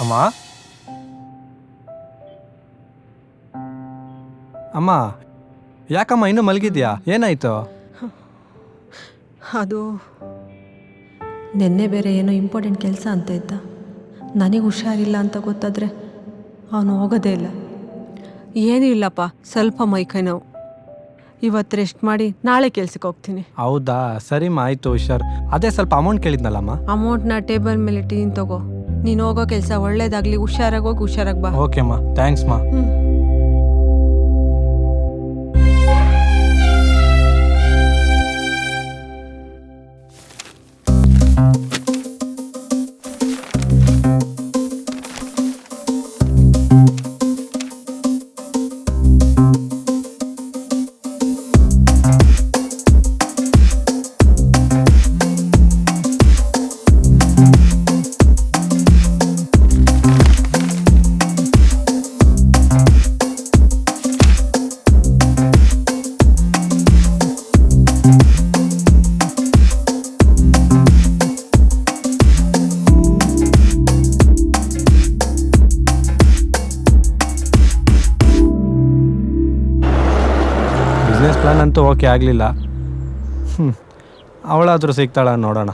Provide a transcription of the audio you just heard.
ಅಮ್ಮ ಅಮ್ಮ ಯಾಕಮ್ಮ ಇನ್ನೂ ಮಲಗಿದ್ಯಾ? ಏನಾಯ್ತು? ಅದು ನಿನ್ನೆ ಬೇರೆ ಏನೋ ಇಂಪಾರ್ಟೆಂಟ್ ಕೆಲಸ ಅಂತ ಇದ್ದ. ನನಗೆ ಹುಷಾರಿಲ್ಲ ಅಂತ ಗೊತ್ತಾದರೆ ಅವನು ಹೋಗೋದೇ ಇಲ್ಲ. ಏನೂ ಇಲ್ಲಪ್ಪ, ಸ್ವಲ್ಪ ಮೈಕೈ ನೋವು. ಇವತ್ತು ರೆಸ್ಟ್ ಮಾಡಿ ನಾಳೆ ಕೆಲ್ಸಕ್ಕೆ ಹೋಗ್ತೀನಿ. ಹೌದಾ, ಸರಿಮ್ಮ, ಆಯಿತು, ಹುಷಾರ್. ಅದೇ ಸ್ವಲ್ಪ ಅಮೌಂಟ್ ಕೇಳಿದ್ನಲ್ಲಮ್ಮ. ಅಮೌಂಟ್ನ ಟೇಬಲ್ ಮೇಲೆ ಇಟ್ಟಿದ್ದೀನಿ, ತಗೋ. ನೀನು ಹೋಗೋ ಕೆಲಸ ಒಳ್ಳೇದಾಗಲಿ, ಹುಷಾರಾಗಿ ಹೋಗಿ ಹುಷಾರಾಗಿ ಬಾ. ಓಕೆಮ್ಮ, ಥ್ಯಾಂಕ್ಸ್ಮ್ಮ. ಬಿಸ್ನೆಸ್ ಪ್ಲಾನ್ ಅಂತೂ ಓಕೆ ಆಗಲಿಲ್ಲ. ಅವಳಾದರೂ ಸಿಗ್ತಾಳ ನೋಡೋಣ.